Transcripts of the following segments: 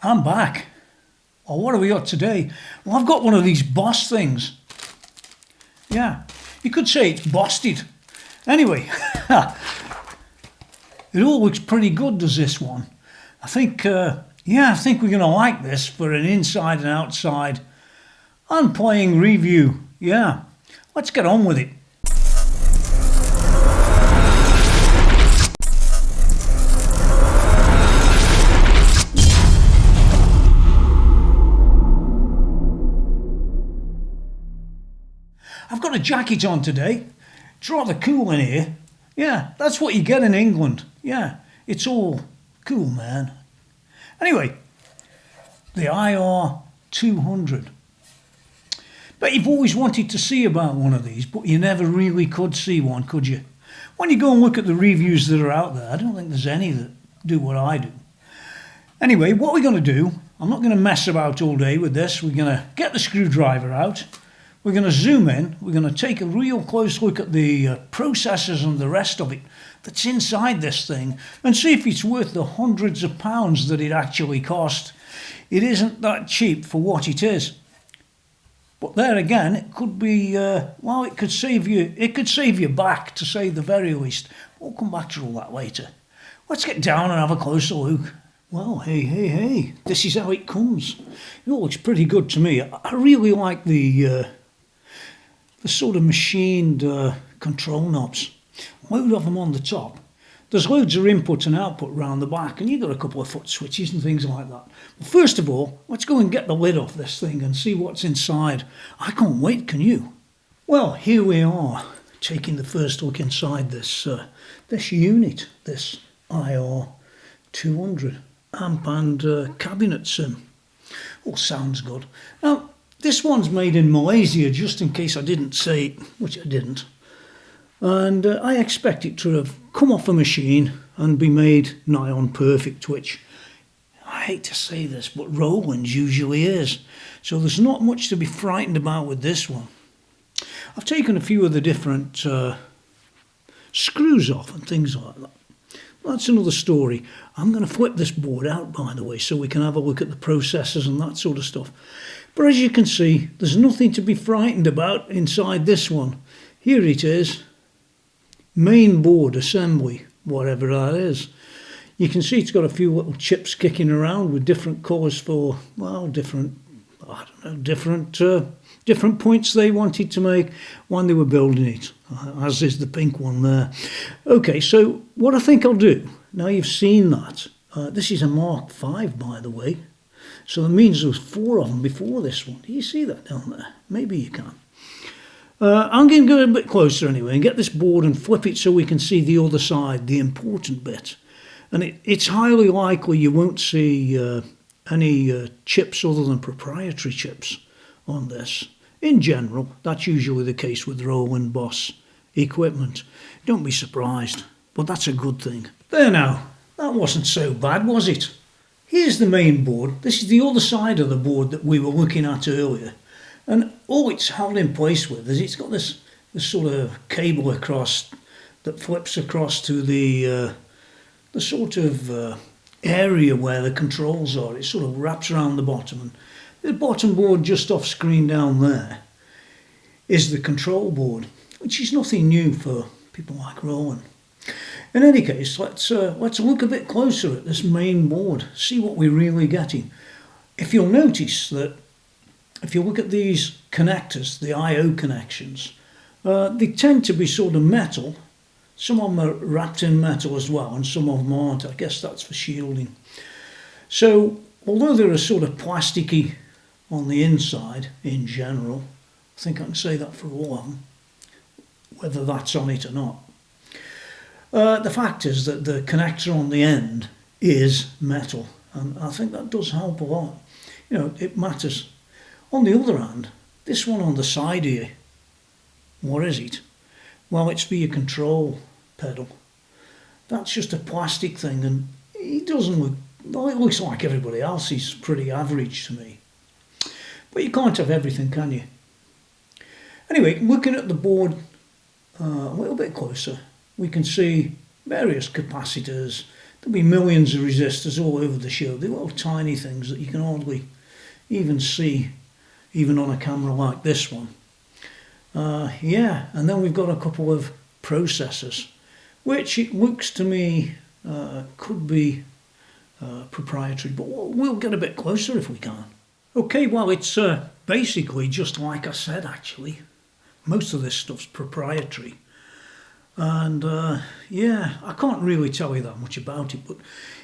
I'm back. Oh, what have we got today? Well, I've got one of these Boss things. Yeah, you could say it's busted. Anyway, it all looks pretty good, does this one? I think we're going to like this for an inside and outside and playing review. Yeah, let's get on with it. I've got a jacket on today. It's rather cool in here. Yeah, that's what you get in England. Yeah, it's all cool, man. Anyway, the IR-200. Bet you've always wanted to see about one of these, but you never really could see one, could you? When you go and look at the reviews that are out there, I don't think there's any that do what I do. Anyway, what we're going to do, I'm not going to mess about all day with this. We're going to get the screwdriver out. We're going to zoom in, we're going to take a real close look at the processors and the rest of it that's inside this thing and see if it's worth the hundreds of pounds that it actually cost. It isn't that cheap for what it is. But there again, it could be, it could save you back, to say the very least. We'll come back to all that later. Let's get down and have a closer look. Well, hey, this is how it comes. It all looks pretty good to me. I really like the sort of machined control knobs. Load of them on the top. There's loads of input and output round the back, and you've got a couple of foot switches and things like that. But first of all, let's go and get the lid off this thing and see what's inside. I can't wait, can you? Well, here we are, taking the first look inside this unit, this IR-200 amp and cabinet sim. All sounds good. Now, this one's made in Malaysia, just in case I didn't say it, which I didn't. And I expect it to have come off a machine and be made nigh on perfect, which I hate to say this, but Roland's usually is. So there's not much to be frightened about with this one. I've taken a few of the different screws off and things like that. That's another story. I'm going to flip this board out, by the way, so we can have a look at the processors and that sort of stuff. But as you can see, there's nothing to be frightened about inside this one. Here it is. Main board assembly, whatever that is. You can see it's got a few little chips kicking around with different colours for, well, different points they wanted to make when they were building it, as is the pink one there. Okay, so what I think I'll do, now you've seen that, this is a Mark V, by the way, so that means there was 4 of them before this one. Do you see that down there? Maybe you can. I'm going to go a bit closer anyway and get this board and flip it so we can see the other side, the important bit. And it's highly likely you won't see any chips other than proprietary chips on this. In general, that's usually the case with Roland Boss equipment. Don't be surprised, but that's a good thing. There now, that wasn't so bad, was it? Here's the main board. This is the other side of the board that we were looking at earlier. And all it's held in place with is it's got this sort of cable across that flips across to the sort of area where the controls are. It sort of wraps around the bottom. And the bottom board just off screen down there is the control board, which is nothing new for people like Roland. In any case, let's look a bit closer at this main board, see what we're really getting. If you'll notice that if you look at these connectors, the I/O connections, they tend to be sort of metal. Some of them are wrapped in metal as well, and some of them aren't. I guess that's for shielding. So, although they're a sort of plasticky on the inside in general, I think I can say that for all of them, whether that's on it or not. The fact is that the connector on the end is metal, and I think that does help a lot. You know, it matters. On the other hand, this one on the side here, what is it? Well, it's for your control pedal. That's just a plastic thing, and it doesn't look, well, it looks like everybody else. It's pretty average to me. But you can't have everything, can you? Anyway, looking at the board a little bit closer, we can see various capacitors. there'll be millions of resistors all over the show. They're little tiny things that you can hardly even see, even on a camera like this one. Yeah, and then we've got a couple of processors, which it looks to me could be proprietary, but we'll get a bit closer if we can. Okay, well, it's basically just like I said, actually. Most of this stuff's proprietary. And yeah, I can't really tell you that much about it, but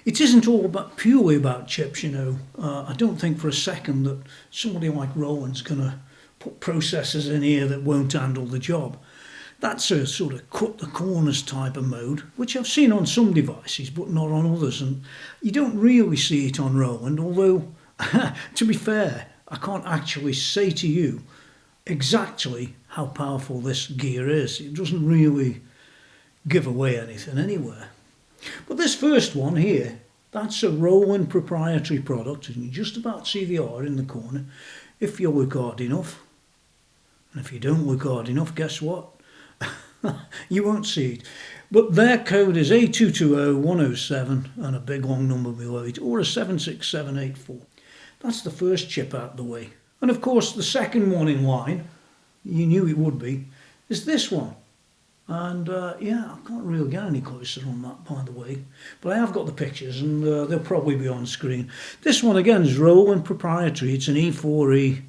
it isn't all purely about chips, you know. I don't think for a second that somebody like Roland's going to put processors in here that won't handle the job. That's a sort of cut the corners type of mode, which I've seen on some devices, but not on others. And you don't really see it on Roland, although, to be fair, I can't actually say to you exactly how powerful this gear is. It doesn't really give away anything anywhere. But this first one here, that's a Roland proprietary product, and you just about see the R in the corner if you look hard enough. And if you don't look hard enough, guess what? You won't see it. But their code is A220107 and a big long number below it, or a 76784. That's the first chip out of the way. And of course the second one in line, you knew it would be, is this one. And yeah, I can't really get any closer on that, by the way. But I have got the pictures, and they'll probably be on screen. This one again is Roland proprietary. It's an E4E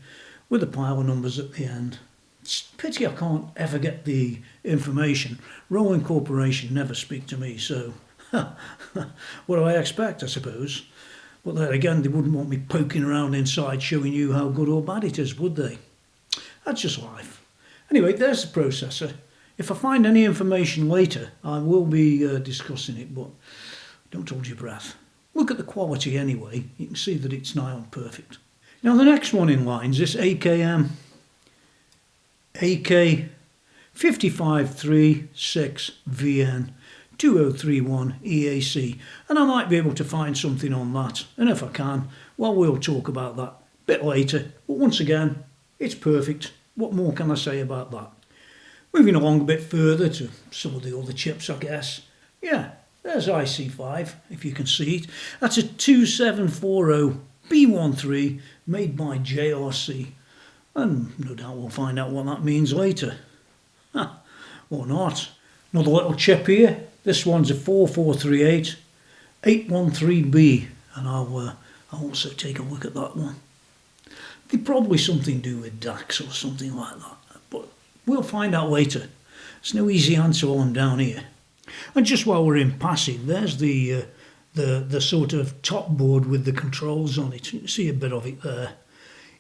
with a pile of numbers at the end. It's a pity I can't ever get the information. Roland Corporation never speak to me, so what do I expect, I suppose? But then again, they wouldn't want me poking around inside showing you how good or bad it is, would they? That's just life. Anyway, there's the processor. If I find any information later, I will be discussing it, but don't hold your breath. Look at the quality anyway. You can see that it's nigh on perfect. Now the next one in line is this AKM AK5536VN 2031 EAC, and I might be able to find something on that, and if I can, well, we'll talk about that a bit later. But once again, it's perfect. What more can I say about that? Moving along a bit further to some of the other chips, I guess. Yeah, there's IC5, if you can see it. That's a 2740 B13 made by JRC. And no doubt we'll find out what that means later. Or not. Another little chip here. This one's a 4438 813B. And I'll also take a look at that one. They're probably something to do with DAX or something like that. But we'll find out later. There's no easy answer on down here. And just while we're in passive, there's the sort of top board with the controls on it. You can see a bit of it there.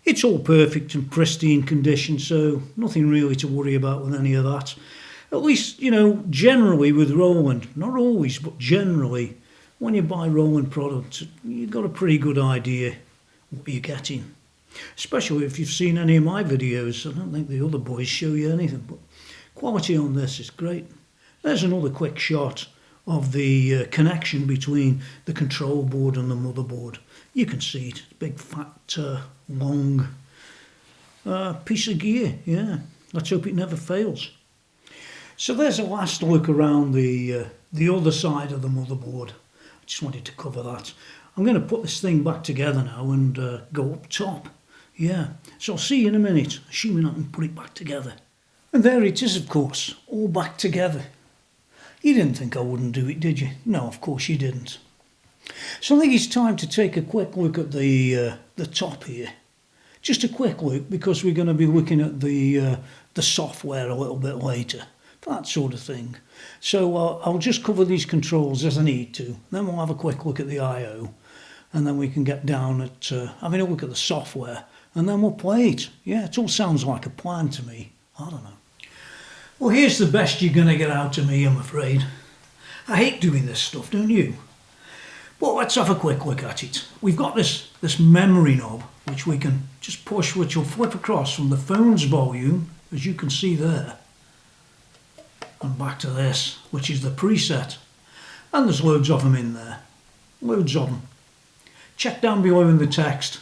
It's all perfect and pristine condition, so nothing really to worry about with any of that. At least, you know, generally with Roland, not always, but generally, when you buy Roland products, you've got a pretty good idea what you're getting. Especially if you've seen any of my videos. I don't think the other boys show you anything, but quality on this is great. There's another quick shot of the connection between the control board and the motherboard. You can see it, big fat long piece of gear. Yeah, let's hope it never fails. So there's a last look around the other side of the motherboard. I just wanted to cover that. I'm going to put this thing back together now and go up top. Yeah, so I'll see you in a minute, assuming I can put it back together. And there it is, of course, all back together. You didn't think I wouldn't do it, did you? No, of course you didn't. So I think it's time to take a quick look at the top here. Just a quick look, because we're going to be looking at the software a little bit later, that sort of thing. So I'll just cover these controls as I need to. Then we'll have a quick look at the I/O, and then we can get down at having a look at the software, and then we'll play it. Yeah, it all sounds like a plan to me. I don't know. Well, here's the best you're going to get out of me, I'm afraid. I hate doing this stuff, don't you? But let's have a quick look at it. We've got this memory knob, which we can just push, which will flip across from the phone's volume, as you can see there, and back to this, which is the preset. And there's loads of them in there. Loads of them. Check down below in the text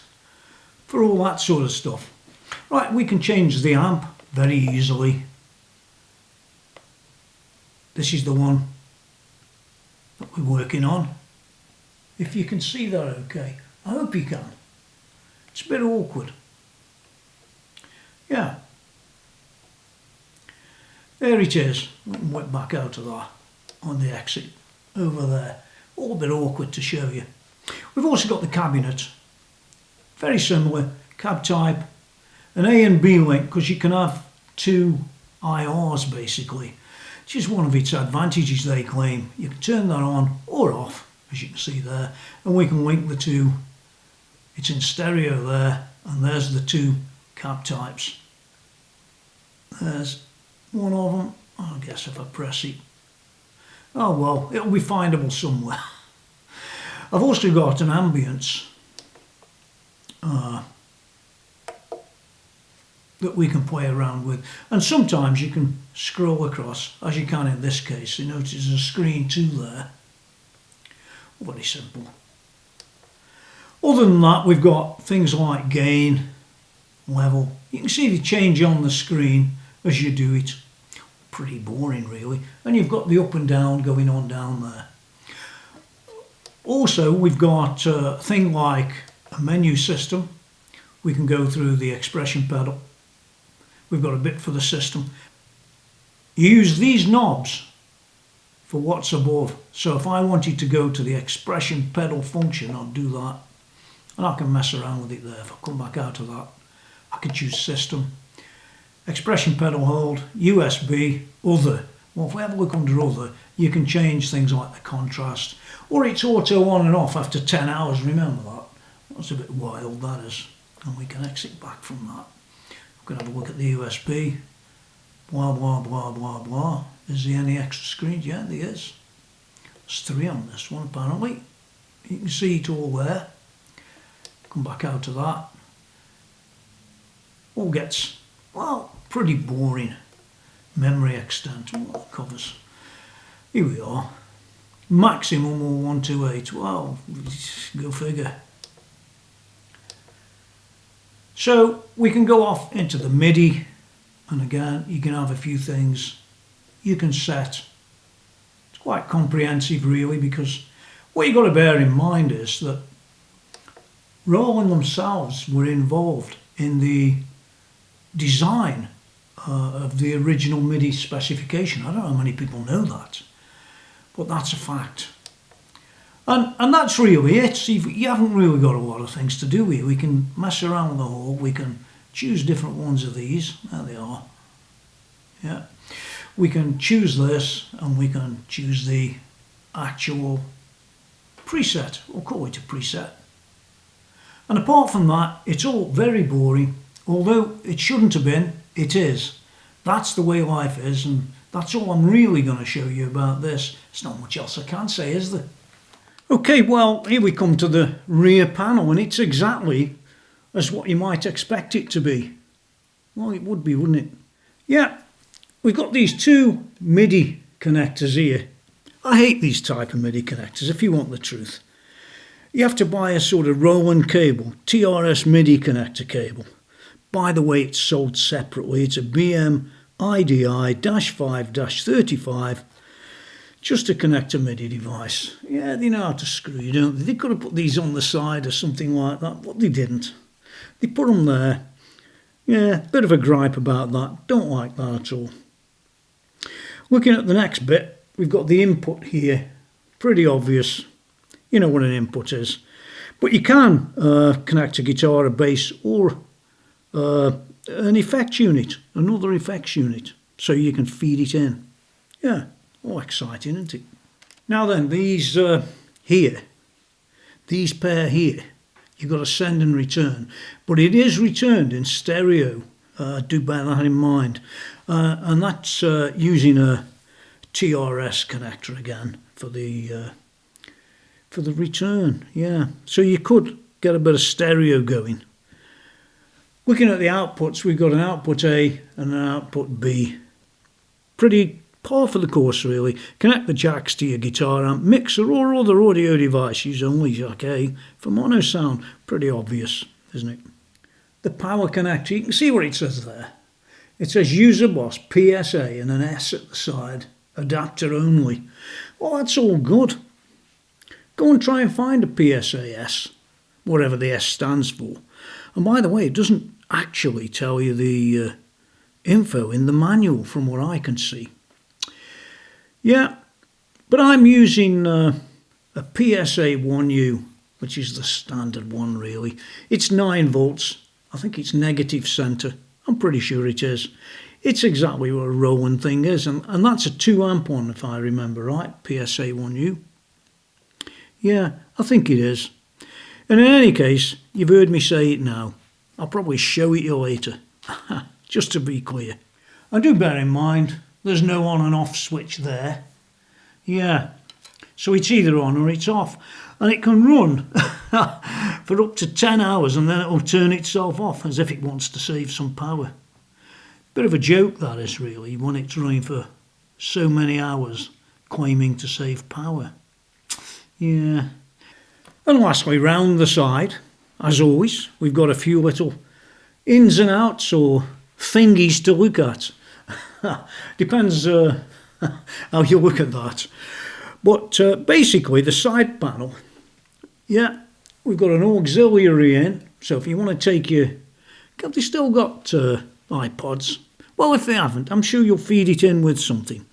for all that sort of stuff. Right, we can change the amp very easily. This is the one that we're working on. if you can see that okay. I hope you can. It's a bit awkward. Yeah. There it is. Went back out of that on the exit over there. All a bit awkward to show you. We've also got the cabinet. Very similar. Cab type. An A and B link, because you can have two IRs basically. Which is one of its advantages, they claim. You can turn that on or off, as you can see there. And we can link the two. It's in stereo there. And there's the two cab types. There's one of them. I guess if I press it. Oh well, it'll be findable somewhere. I've also got an ambience that we can play around with. And sometimes you can scroll across, as you can in this case. You notice there's a screen too there. Very simple. Other than that, we've got things like gain, level. You can see the change on the screen as you do it. Pretty boring really. And you've got the up and down going on down there. Also we've got a thing like a menu system. We can go through the expression pedal. We've got a bit for the system. You use these knobs for what's above. So if I wanted to go to the expression pedal function, I'll do that. And I can mess around with it there. If I come back out of that, I can choose system. Expression pedal hold, USB, other. Well, if we have a look under other, you can change things like the contrast. Or it's auto on and off after 10 hours, remember that. That's a bit wild, that is. And we can exit back from that. We can have a look at the USB. Blah, blah, blah, blah, blah. Is there any extra screens? Yeah, there is. There's 3 on this one, apparently. You can see it all there. Come back out of that. All gets, well, pretty boring. Memory extent, all that covers. Here we are. Maximum or 128. Well, go figure. So we can go off into the MIDI, and again you can have a few things you can set. It's quite comprehensive really, because what you've got to bear in mind is that Roland themselves were involved in the design of the original MIDI specification. I don't know how many people know that, but that's a fact. And that's really it. You haven't really got a lot of things to do here. We can mess around with the whole. We can choose different ones of these. There they are. Yeah. We can choose this, and we can choose the actual preset. We'll call it a preset. And apart from that, it's all very boring. Although it shouldn't have been, it is. That's the way life is, and that's all I'm really going to show you about this. There's not much else I can say, is there? Okay, well, here we come to the rear panel, and it's exactly as what you might expect it to be. Well, it would be, wouldn't it? Yeah, we've got these 2 MIDI connectors here. I hate these type of MIDI connectors, if you want the truth. You have to buy a sort of Roland cable, TRS MIDI connector cable. By the way, it's sold separately. It's a BM IDI-5-35, just to connect a MIDI device. Yeah, they know how to screw you, don't they? They could have put these on the side or something like that, but they didn't. They put them there. Yeah, bit of a gripe about that. Don't like that at all. Looking at the next bit, we've got the input here. Pretty obvious. You know what an input is. But you can connect a guitar, a bass, or an effects unit, another effects unit, so you can feed it in. Yeah, all exciting, isn't it? Now then, these here, these pair here, you've got to send and return, but it is returned in stereo. Do bear that in mind, and that's using a TRS connector again for the return. Yeah, so you could get a bit of stereo going. Looking at the outputs, we've got an output A and an output B. Pretty par for the course really. Connect the jacks to your guitar amp, mixer or other audio device. Use only jack A for mono sound. Pretty obvious, isn't it? The power connector, you can see what it says there. It says user boss PSA and an S at the side. Adapter only. Well, that's all good. go and try and find a PSAS, whatever the S stands for. And by the way, it doesn't actually tell you the info in the manual from what I can see. Yeah, but I'm using a PSA-1U, which is the standard one really. It's 9 volts. I think it's negative centre. I'm pretty sure it is. It's exactly what a Roland thing is, and that's a 2 amp one if I remember right, PSA-1U. Yeah, I think it is. And in any case, you've heard me say it now. I'll probably show it you later, just to be clear. And do bear in mind, there's no on and off switch there. Yeah, so it's either on or it's off. And it can run for up to 10 hours and then it'll turn itself off as if it wants to save some power. Bit of a joke that is really, when it's running for so many hours claiming to save power. Yeah. And lastly, round the side, as always, we've got a few little ins and outs or thingies to look at. Depends how you look at that. But basically, the side panel, yeah, we've got an auxiliary in. So if you want to take your... Have they still got iPods? Well, if they haven't, I'm sure you'll feed it in with something.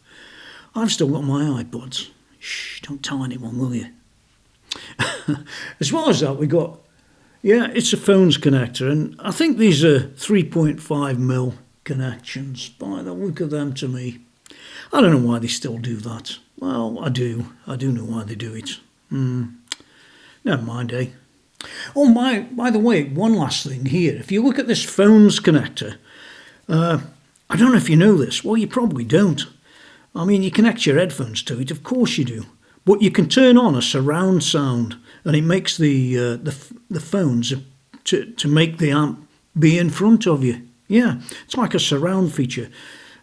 I've still got my iPods. Shh, don't tell anyone, will you? As well as that, we got, yeah, it's a phones connector, and I think these are 3.5mm connections by the look of them to me. I don't know why they still do that. Well, I do know why they do it. Never mind, eh? Oh, by the way, one last thing here. If you look at this phones connector, I don't know if you know this. Well, you probably don't. I mean, you connect your headphones to it, of course you do. But you can turn on a surround sound, and it makes the phones to make the amp be in front of you. Yeah, it's like a surround feature.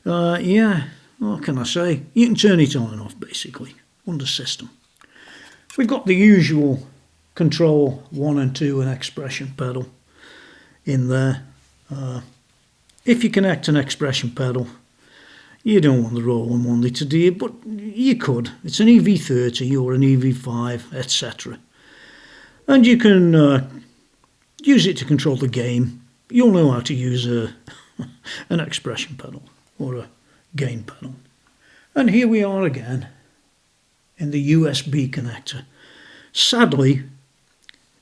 Yeah, what can I say? You can turn it on and off, basically, on the system. We've got the usual control 1 and 2 and expression pedal in there. If you connect an expression pedal, you don't want the Roland one to do it, but you could. It's an EV30 or an EV5, etc. And you can use it to control the game. You'll know how to use an expression pedal or a gain pedal. And here we are again in the USB connector. Sadly,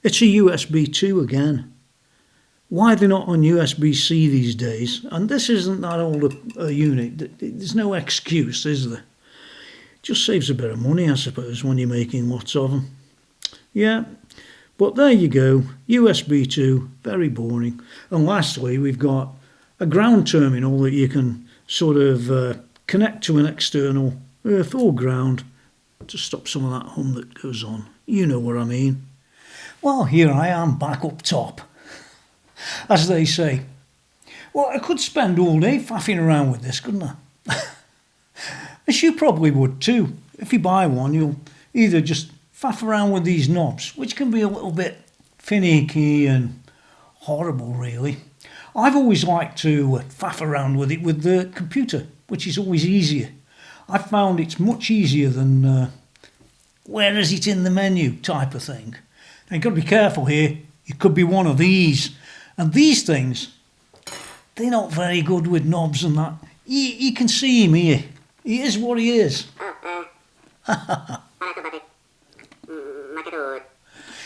it's a USB 2 again. Why they're not on USB-C these days, and this isn't that old a unit, there's no excuse, is there? Just saves a bit of money, I suppose, when you're making lots of them. Yeah, but there you go, USB 2, very boring. And lastly, we've got a ground terminal that you can sort of connect to an external earth or ground to stop some of that hum that goes on. You know what I mean. Well, here I am back up top, as they say. Well, I could spend all day faffing around with this, couldn't I? As you probably would too. If you buy one, you'll either just faff around with these knobs, which can be a little bit finicky and horrible, really. I've always liked to faff around with it with the computer, which is always easier. I've found it's much easier than where is it in the menu type of thing. Now, you've got to be careful here. It could be one of these. And these things, they're not very good with knobs and that. You can see him here. He is what he is.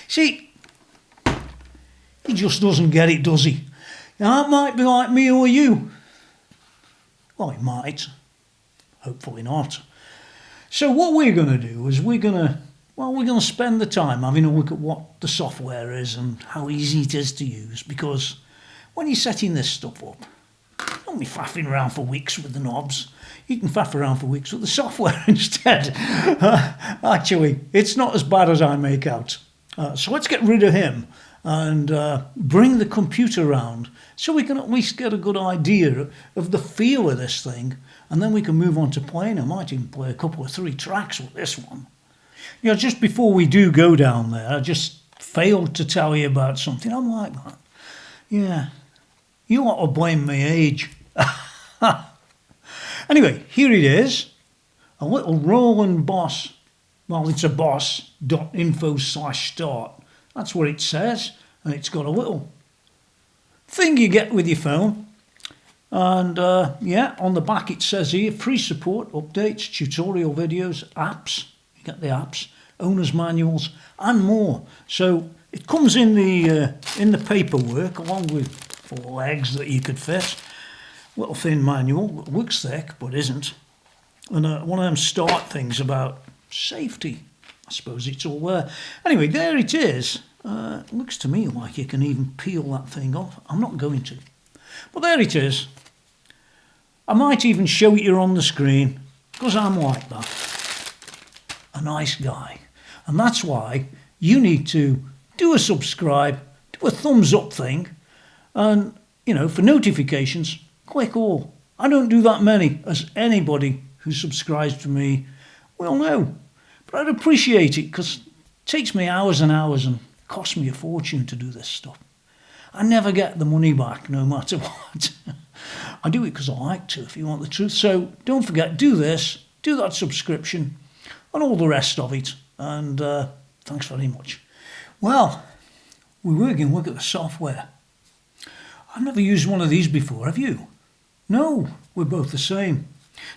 See, he just doesn't get it, does he? Now, that might be like me or you. Well, it might. Hopefully not. So what we're going to do is we're going to spend the time having a look at what the software is and how easy it is to use, because when you're setting this stuff up, don't be faffing around for weeks with the knobs. You can faff around for weeks with the software instead. Actually, it's not as bad as I make out. So let's get rid of him and bring the computer around so we can at least get a good idea of the feel of this thing, and then we can move on to playing. I might even play a couple of 3 tracks with this one. You know, just before we do go down there, I just failed to tell you about something. I'm like that. Yeah. You ought to blame my age. Anyway, here it is. A little Roland Boss Well, it's a boss.info/start. That's what it says, and it's got a little thing you get with your phone. And yeah, on the back it says here, free support, updates, tutorial videos, apps. You get the apps, owner's manuals, and more. So it comes in the paperwork along with 4 legs that you could fit. Little thin manual, it looks thick but isn't. And one of them start things about safety. I suppose it's all there. Anyway, there it is. It looks to me like you can even peel that thing off. I'm not going to. But there it is. I might even show it you on the screen, because I'm like that. A nice guy. And that's why you need to do a subscribe, do a thumbs up thing, and, for notifications, click all. I don't do that many, as anybody who subscribes to me will know. But I'd appreciate it, because it takes me hours and hours and costs me a fortune to do this stuff. I never get the money back, no matter what. I do it because I like to, if you want the truth. So don't forget, do this, do that subscription, and all the rest of it. And thanks very much. Well, we're going to look at the software. I've never used one of these before, have you? No, we're both the same.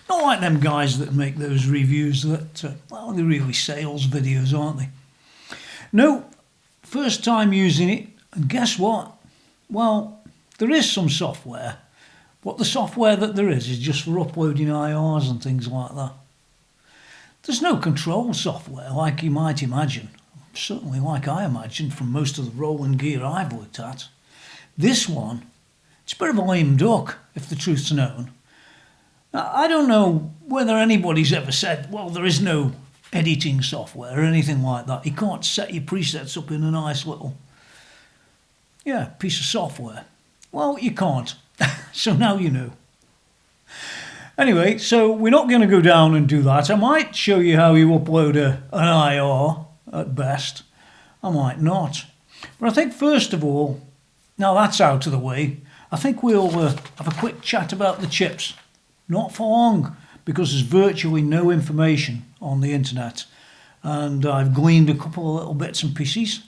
Not like them guys that make those reviews that, they're really sales videos, aren't they? No, first time using it, and guess what? Well, there is some software, but the software that there is just for uploading IRs and things like that. There's no control software like you might imagine, certainly like I imagined from most of the rolling gear I've looked at. This one, it's a bit of a lame duck, if the truth's known. Now, I don't know whether anybody's ever said, well, there is no editing software or anything like that. You can't set your presets up in a nice little, piece of software. Well, you can't. So now you know. Anyway, so we're not going to go down and do that. I might show you how you upload an IR at best. I might not. But I think first of all, now that's out of the way, I think we'll have a quick chat about the chips. Not for long, because there's virtually no information on the internet. And I've gleaned a couple of little bits and pieces,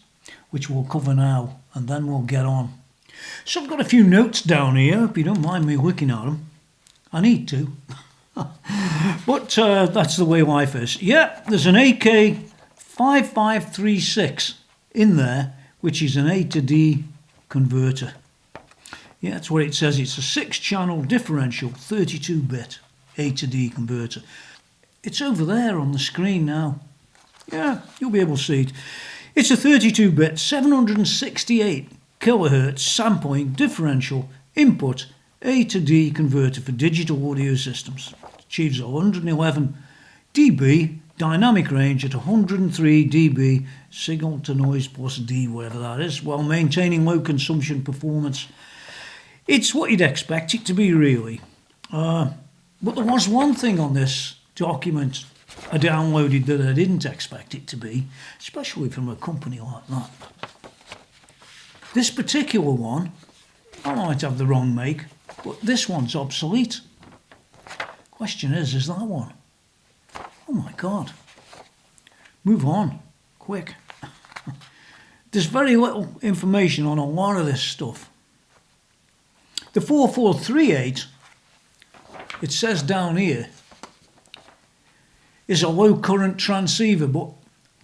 which we'll cover now, and then we'll get on. So I've got a few notes down here, if you don't mind me looking at them. I need to. But that's the way life is. Yeah, there's an AK5536 in there, which is an A to D converter. Yeah, that's what it says. It's a 6-channel differential 32-bit A to D converter. It's over there on the screen now. Yeah, you'll be able to see it. It's a 32-bit 768 kilohertz sampling differential input A to D converter for digital audio systems. It achieves 111 dB dynamic range at 103 dB signal to noise plus D, whatever that is, while maintaining low consumption performance. It's what you'd expect it to be, really. But there was one thing on this document I downloaded that I didn't expect it to be, especially from a company like that. This particular one, I might have the wrong make, but this one's obsolete. Question is that one? Oh my God. Move on, quick. There's very little information on a lot of this stuff. The 4438, it says down here, is a low current transceiver, but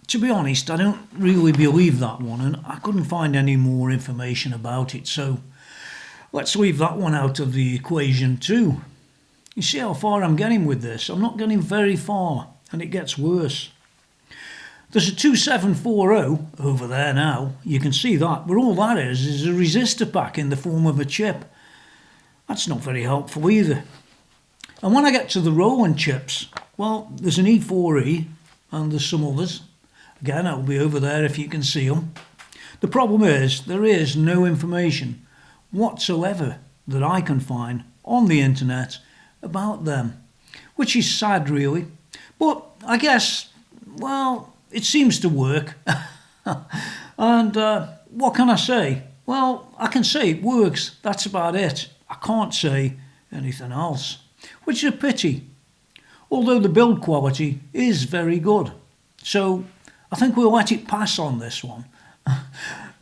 to be honest, I don't really believe that one, and I couldn't find any more information about it, so let's leave that one out of the equation too. You see how far I'm getting with this? I'm not getting very far, and it gets worse. There's a 2740 over there now, you can see that, but all that is a resistor pack in the form of a chip. That's not very helpful either. And when I get to the Roland chips, well, there's an E4E and there's some others. Again, that'll be over there if you can see them. The problem is there is no information whatsoever that I can find on the internet about them, which is sad really. But I guess, well, it seems to work. And what can I say? Well, I can say it works, that's about it. I can't say anything else, which is a pity. Although the build quality is very good. So I think we'll let it pass on this one. A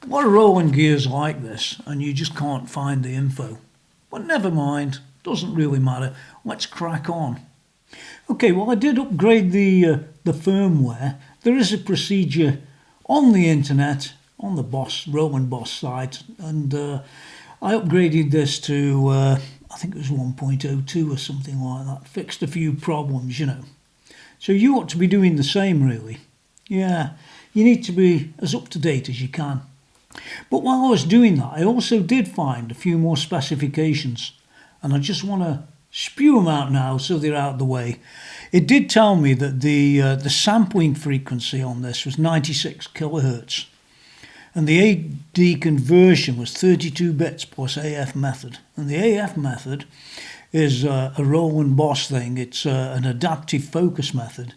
lot of rolling gears like this, and you just can't find the info. But never mind, doesn't really matter. Let's crack on. Okay, well, I did upgrade the firmware. There is a procedure on the internet, on the Roland Boss site, and I upgraded this to, I think it was 1.02 or something like that. Fixed a few problems, you know. So you ought to be doing the same, really. Yeah, you need to be as up to date as you can. But while I was doing that, I also did find a few more specifications, and I just want to spew them out now so they're out of the way. It did tell me that the sampling frequency on this was 96 kilohertz, and the AD conversion was 32 bits plus AF method. And the AF method is a Roland Boss thing. It's an adaptive focus method.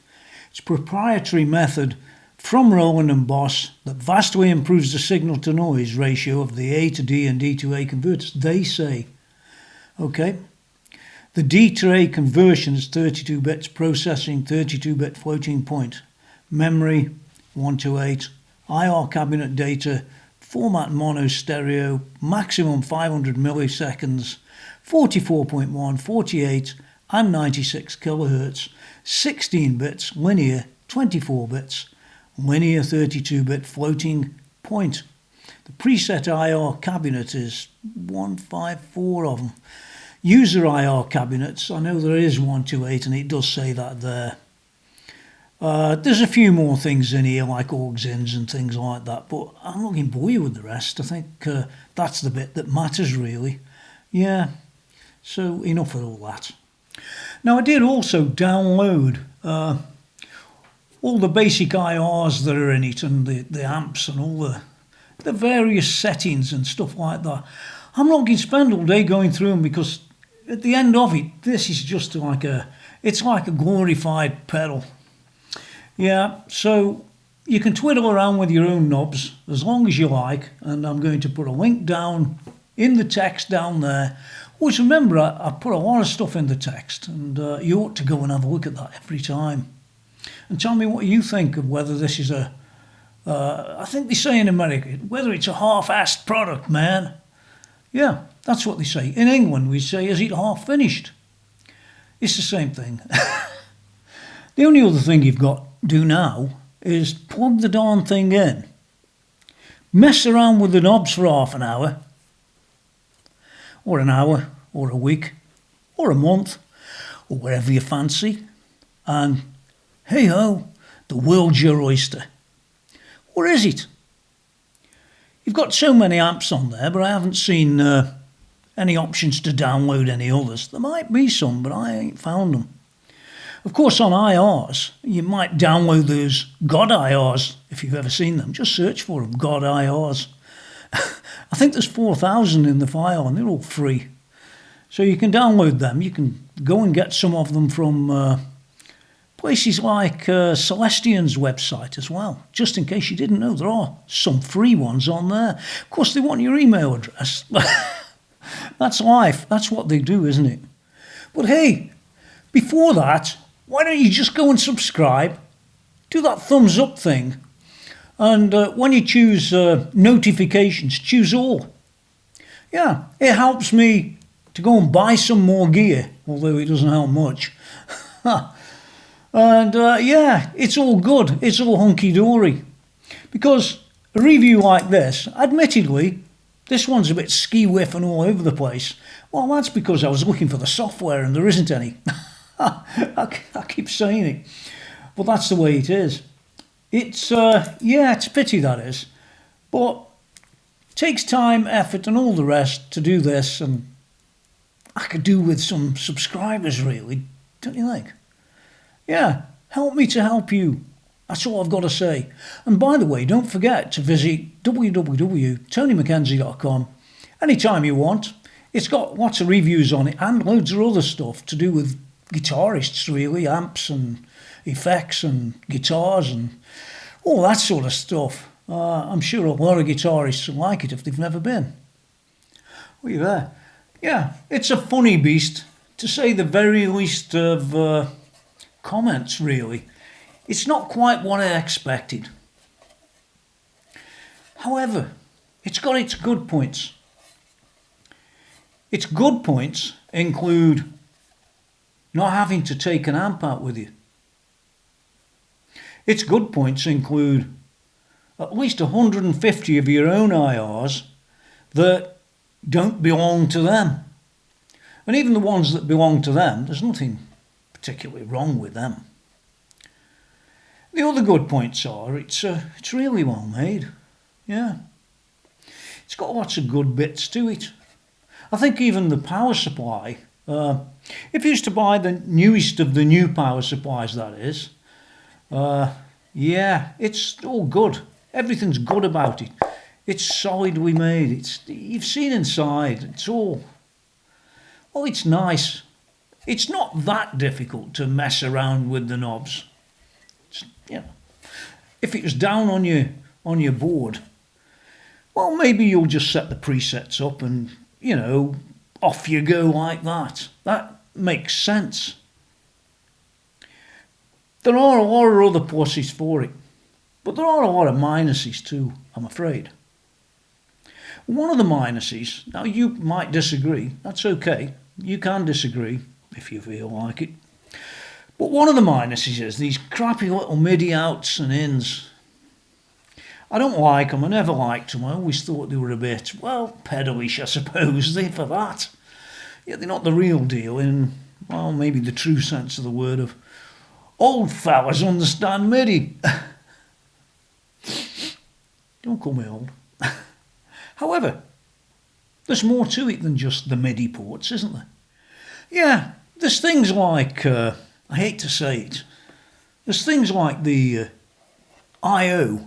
It's a proprietary method from Roland and Boss that vastly improves the signal to noise ratio of the A to D and D to A converters, they say. Okay. The D to A conversion is 32 bits processing, 32-bit floating point. Memory, 128. IR cabinet data, format mono stereo, maximum 500 milliseconds, 44.1, 48 and 96 kilohertz, 16 bits linear, 24 bits, linear 32-bit floating point. The preset IR cabinet is 154 of them. User IR cabinets, I know there is 128 and it does say that there. There's a few more things in here like aux ins and things like that, but I'm not going to bore you with the rest. I think that's the bit that matters really. Yeah, so enough of all that. Now I did also download all the basic IRs that are in it and the amps and all the various settings and stuff like that. I'm not going to spend all day going through them because at the end of it, this is just it's like a glorified pedal. Yeah, so you can twiddle around with your own knobs as long as you like, and I'm going to put a link down in the text down there. Always remember, I put a lot of stuff in the text, and you ought to go and have a look at that every time. And tell me what you think of whether this is I think they say in America, whether it's a half-assed product, man. Yeah, that's what they say. In England, we say, is it half finished? It's the same thing. The only other thing you've got to do now is plug the darn thing in. Mess around with the knobs for half an hour, or a week, or a month, or wherever you fancy. And hey-ho, the world's your oyster. Or is it? You've got so many apps on there, but I haven't seen any options to download any others. There might be some, but I ain't found them. Of course, on IRs, you might download those God IRs, if you've ever seen them. Just search for them, God IRs. I think there's 4,000 in the file, and they're all free. So you can download them. You can go and get some of them from places like Celestian's website as well. Just in case you didn't know, there are some free ones on there. Of course, they want your email address. That's life. That's what they do, isn't it? But hey, before that, why don't you just go and subscribe? Do that thumbs up thing. And when you choose notifications, choose all. Yeah, it helps me to go and buy some more gear, although it doesn't help much. And yeah, it's all good. It's all hunky-dory. Because a review like this, admittedly, this one's a bit ski-whiff and all over the place. Well, that's because I was looking for the software and there isn't any. I keep saying it. But that's the way it is. It's, yeah, it's a pity that is. But it takes time, effort and all the rest to do this. And I could do with some subscribers, really. Don't you think? Yeah, help me to help you. That's all I've got to say. And by the way, don't forget to visit www.tonymackenzie.com anytime you want. It's got lots of reviews on it and loads of other stuff to do with guitarists, really, amps and effects and guitars and all that sort of stuff. I'm sure a lot of guitarists will like it if they've never been. What are you there? Yeah, it's a funny beast, to say the very least of comments, really. It's not quite what I expected. However, it's got its good points. Its good points include not having to take an amp out with you. Its good points include at least 150 of your own IRs that don't belong to them. And even the ones that belong to them, there's nothing particularly wrong with them. The other good points are it's really well made. Yeah. It's got lots of good bits to it. I think even the power supply, if you used to buy the newest of the new power supplies, that is, yeah, it's all good. Everything's good about it. It's solidly made. You've seen inside. It's all, well, it's nice. It's not that difficult to mess around with the knobs. You know, if it was down on your board, well, maybe you'll just set the presets up and, you know, off you go like that. That makes sense. There are a lot of other pluses for it, but there are a lot of minuses too, I'm afraid. One of the minuses, now you might disagree, that's okay. You can disagree if you feel like it. But one of the minuses is these crappy little MIDI outs and ins. I don't like them, I never liked them. I always thought they were a bit, well, pedalish, I suppose, they're for that. Yeah, they're not the real deal in, well, maybe the true sense of the word of old fellas understand MIDI. Don't call me old. However, there's more to it than just the MIDI ports, isn't there? Yeah, there's things like, I hate to say it, there's things like the I/O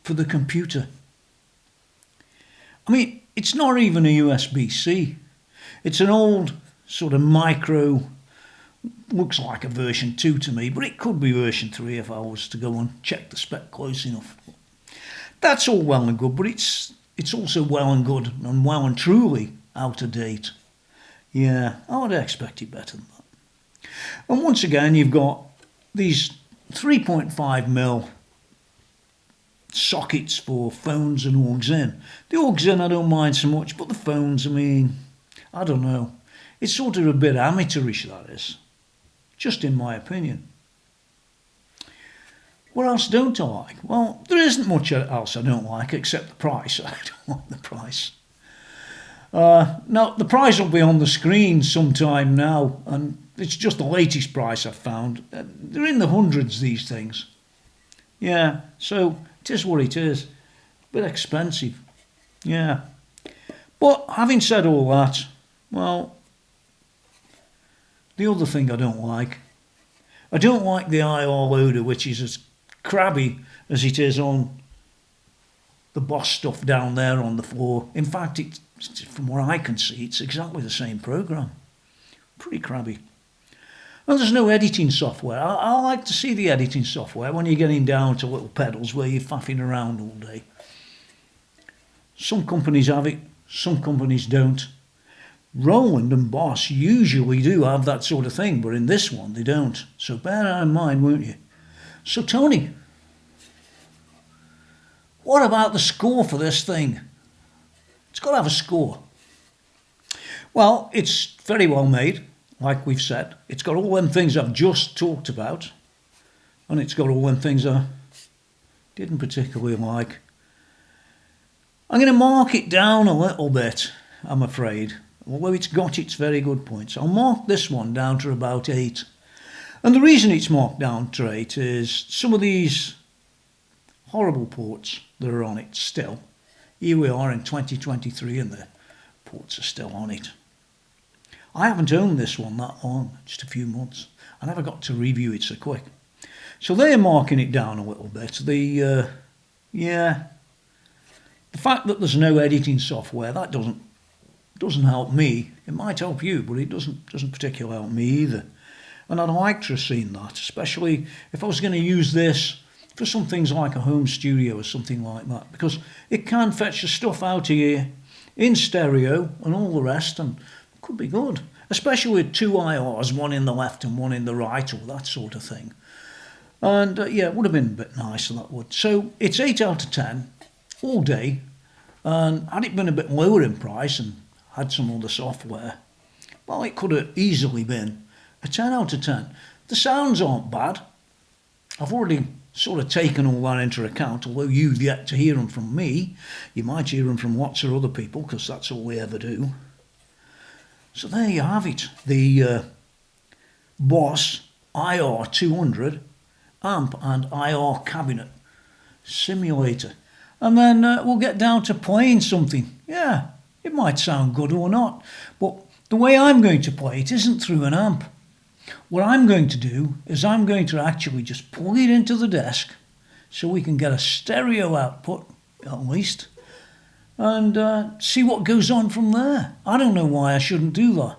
for the computer. I mean, it's not even a USB-C. It's an old sort of micro, looks like a version 2 to me, but it could be version 3 if I was to go and check the spec close enough. That's all well and good, but it's also well and good and well and truly out of date. Yeah, I would expect it better than that. And once again, you've got these 3.5mm sockets for phones and aux in. The aux in I don't mind so much, but the phones, I mean, I don't know. It's sort of a bit amateurish, that is. Just in my opinion. What else don't I like? Well, there isn't much else I don't like except the price. I don't like the price. Now, the price will be on the screen sometime now, and it's just the latest price I've found. They're in the hundreds, these things. Yeah, so it is what it is. A bit expensive. Yeah. But having said all that, well, the other thing I don't like the IR loader, which is as crabby as it is on the Boss stuff down there on the floor. In fact, from what I can see, it's exactly the same program. Pretty crabby. And there's no editing software. I like to see the editing software when you're getting down to little pedals where you're faffing around all day. Some companies have it, some companies don't. Roland and Boss usually do have that sort of thing, but in this one they don't. So bear that in mind, won't you? So Tony, what about the score for this thing? It's got to have a score. Well, it's very well made, like we've said. It's got all them things I've just talked about, and it's got all them things I didn't particularly like. I'm going to mark it down a little bit, I'm afraid. Although it's got its very good points. I'll mark this one down to about 8. And the reason it's marked down to 8 is some of these horrible ports that are on it still. Here we are in 2023 and the ports are still on it. I haven't owned this one that long, just a few months. I never got to review it so quick. So they're marking it down a little bit. The fact that there's no editing software, that doesn't help me. It might help you, but it doesn't particularly help me either. And I'd like to have seen that, especially if I was going to use this for some things like a home studio or something like that, because it can fetch the stuff out of here in stereo and all the rest, and it could be good, especially with 2 IRs, one in the left and one in the right, or that sort of thing. And yeah, it would have been a bit nicer, that would. So it's 8 out of 10 all day. And had it been a bit lower in price and had some other software, well, it could have easily been a 10 out of 10. The sounds aren't bad. I've already sort of taken all that into account, although you've yet to hear them from me. You might hear them from lots of other people, because that's all we ever do. So there you have it, the Boss IR-200 amp and IR cabinet simulator. And then we'll get down to playing something. Yeah, it might sound good or not, but the way I'm going to play it isn't through an amp. What I'm going to do is I'm going to actually just plug it into the desk so we can get a stereo output, at least, and see what goes on from there. I don't know why I shouldn't do that.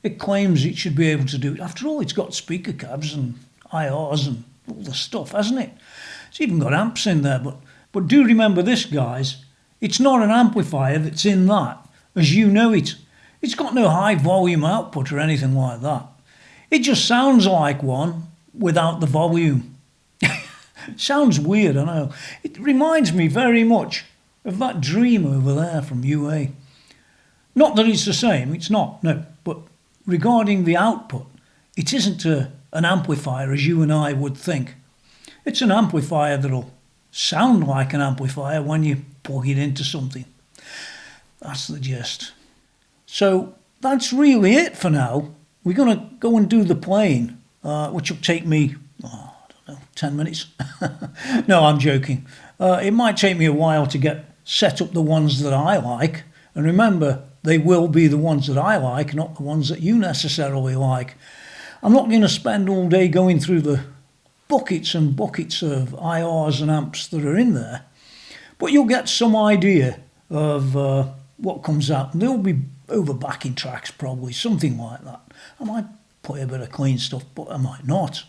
It claims it should be able to do it. After all, it's got speaker cabs and IRs and all the stuff, hasn't it? It's even got amps in there, but do remember this, guys. It's not an amplifier that's in that, as you know it. It's got no high volume output or anything like that. It just sounds like one without the volume. Sounds weird, I know. It reminds me very much of that Dream over there from UA. Not that it's the same, it's not, no. But regarding the output, it isn't an amplifier as you and I would think. It's an amplifier that'll sound like an amplifier when you plug it into something. That's the gist. So that's really it for now. We're going to go and do the playing, which will take me, I don't know, 10 minutes. No, I'm joking. It might take me a while to get set up the ones that I like. And remember, they will be the ones that I like, not the ones that you necessarily like. I'm not going to spend all day going through the buckets and buckets of IRs and amps that are in there. But you'll get some idea of what comes out. And they'll be over backing tracks, probably, something like that. I might play a bit of clean stuff, but I might not.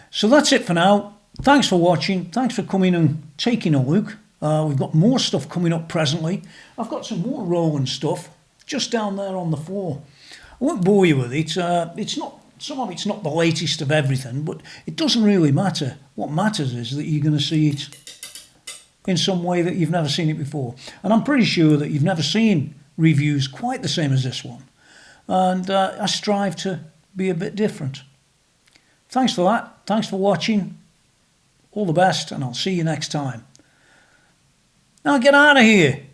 So that's it for now. Thanks for watching. Thanks for coming and taking a look. We've got more stuff coming up presently. I've got some more rolling stuff just down there on the floor. I won't bore you with it. Some of it's not the latest of everything, but it doesn't really matter. What matters is that you're going to see it in some way that you've never seen it before. And I'm pretty sure that you've never seen reviews quite the same as this one. And I strive to be a bit different. Thanks for that. Thanks for watching. All the best, and I'll see you next time. Now get out of here.